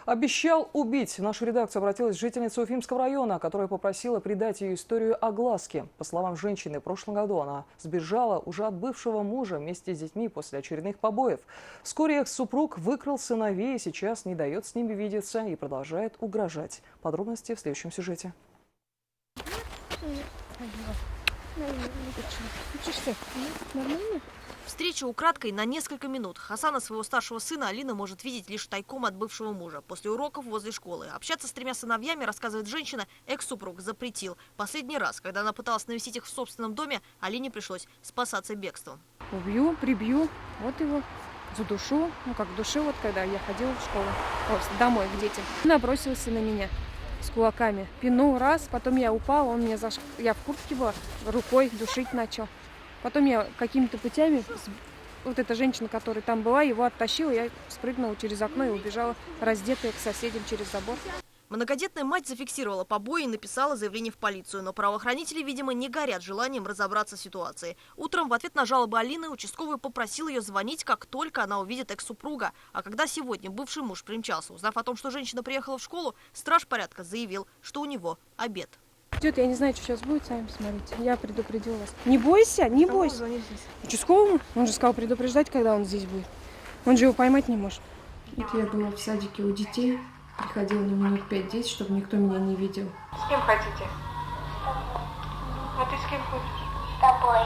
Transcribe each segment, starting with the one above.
Обещал убить. Наша редакция обратилась к жительнице Уфимского района, которая попросила придать ее историю огласке. По словам женщины, в прошлом году она сбежала уже от бывшего мужа вместе с детьми после очередных побоев. Вскоре экс-супруг выкрал сыновей и сейчас не дает с ними видеться и продолжает угрожать. Подробности в следующем сюжете. Встреча украдкой на несколько минут. Хасана, своего старшего сына, Алина может видеть лишь тайком от бывшего мужа. После уроков возле школы. Общаться с 3 сыновьями, рассказывает женщина, экс-супруг запретил. Последний раз, когда она пыталась навестить их в собственном доме, Алине пришлось спасаться бегством. Убью, прибью, вот его задушу. Ну как души, вот когда я ходила в школу, домой к детям. Набросился на меня с кулаками. Пинул раз, потом я упала, он меня я в куртке была, рукой душить начал. Потом я какими-то путями, вот эта женщина, которая там была, его оттащила, я спрыгнула через окно и убежала раздетая к соседям через забор. Многодетная мать зафиксировала побои и написала заявление в полицию. Но правоохранители, видимо, не горят желанием разобраться в ситуации. Утром в ответ на жалобы Алины участковый попросил ее звонить, как только она увидит экс-супруга. А когда сегодня бывший муж примчался, узнав о том, что женщина приехала в школу, страж порядка заявил, что у него обед. Идет, я не знаю, что сейчас будет, сами посмотрите. Я предупредила вас. Не бойся, не бойся. Участковому? Он же сказал предупреждать, когда он здесь будет. Он же его поймать не может. Это я была в садике у детей. Приходила на минут 5-10, чтобы никто меня не видел. С кем хотите? А ты с кем ходишь? С тобой.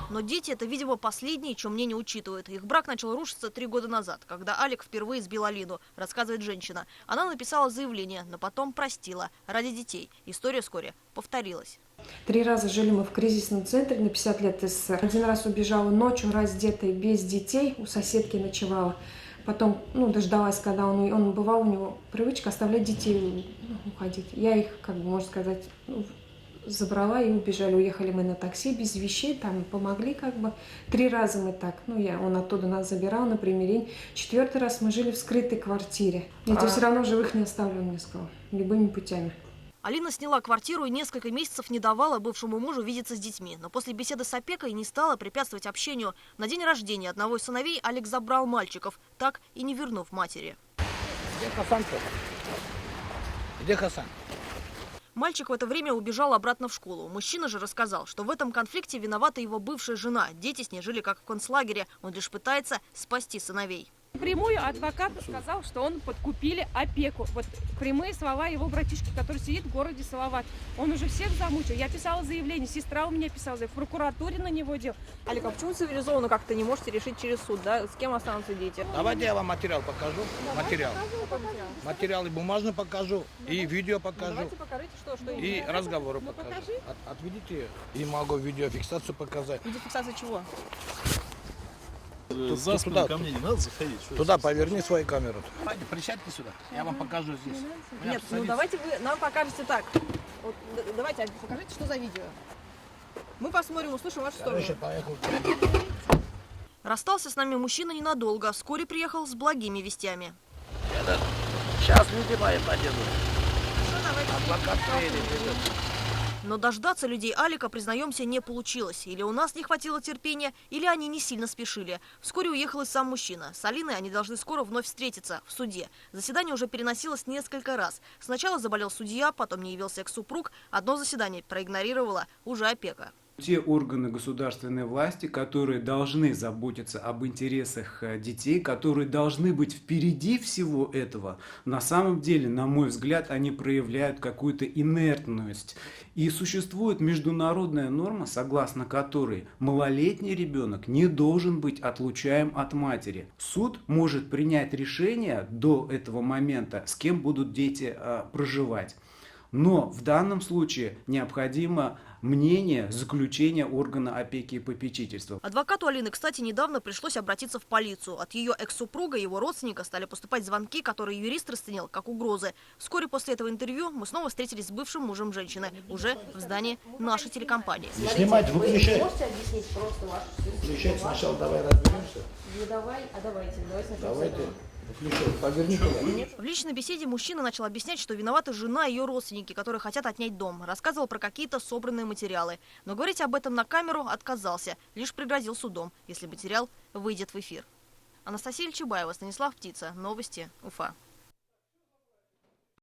Но дети – это, видимо, последнее, чем мнение учитывают. Их брак начал рушиться 3 года назад, когда Алик впервые сбил Алину, рассказывает женщина. Она написала заявление, но потом простила. Ради детей. История вскоре повторилась. 3 раза жили мы в кризисном центре на 50 лет СССР. 1 раз убежала ночью, раздетая, без детей, у соседки ночевала. Потом, дождалась, когда он бывал, у него привычка оставлять детей уходить. Я их, можно сказать, забрала и убежали. Уехали мы на такси без вещей, там помогли 3 раза мы так. Он оттуда нас забирал на примирение. 4-й раз мы жили в скрытой квартире. Я тебя все равно живых не оставлю, он мне сказал, любыми путями. Алина сняла квартиру и несколько месяцев не давала бывшему мужу видеться с детьми. Но после беседы с опекой не стала препятствовать общению. На день рождения одного из сыновей Алик забрал мальчиков, так и не вернув матери. Где Хасан? Где Хасан? Мальчик в это время убежал обратно в школу. Мужчина же рассказал, что в этом конфликте виновата его бывшая жена. Дети с ней жили как в концлагере. Он лишь пытается спасти сыновей. Прямую адвокат сказал, что он подкупили опеку. Вот прямые слова его братишки, который сидит в городе Салават. Он уже всех замучил. Я писала заявление, сестра у меня писала заявление, в прокуратуре на него дел. Алик, а почему цивилизованно как-то не можете решить через суд, да? С кем останутся дети? Давайте я вам материал покажу. Материалы бумажно покажу, и видео покажу, Давайте покажите, что и разговоры покажу. Отведите, и могу видеофиксацию показать. Видеофиксация чего? За спину ко мне не надо заходить. Туда поверни свою камеру. Присядьте сюда, я вам покажу здесь. Нет, давайте вы нам покажете так. Вот, давайте покажите, что за видео. Мы посмотрим, услышим вашу сторону. Поехал. Расстался с нами мужчина ненадолго. Вскоре приехал с благими вестями. Сейчас люди мои подъедут. Адвокат приедет. Но дождаться людей Алика, признаемся, не получилось. Или у нас не хватило терпения, или они не сильно спешили. Вскоре уехал и сам мужчина. С Алиной они должны скоро вновь встретиться в суде. Заседание уже переносилось несколько раз. Сначала заболел судья, потом не явился экс-супруг. Одно заседание проигнорировала уже опека. Те органы государственной власти, которые должны заботиться об интересах детей, которые должны быть впереди всего этого, на самом деле, на мой взгляд, они проявляют какую-то инертность. И существует международная норма, согласно которой малолетний ребенок не должен быть отлучаем от матери. Суд может принять решение до этого момента, с кем будут дети проживать. Но в данном случае необходимо мнение, заключение органа опеки и попечительства. Адвокату Алины, кстати, недавно пришлось обратиться в полицию. От ее экс-супруга и его родственника стали поступать звонки, которые юрист расценил как угрозы. Вскоре после этого интервью мы снова встретились с бывшим мужем женщины, уже в здании нашей телекомпании. Не снимать, выключай. Вы можете объяснить просто вашу ситуацию? Включать сначала, давай разберемся. Давайте сначала. Давайте. Поверни туда. В личной беседе мужчина начал объяснять, что виновата жена и ее родственники, которые хотят отнять дом. Рассказывал про какие-то собранные материалы. Но говорить об этом на камеру отказался. Лишь пригрозил судом, если материал выйдет в эфир. Анастасия Ильчебаева, Станислав Птица. Новости. Уфа.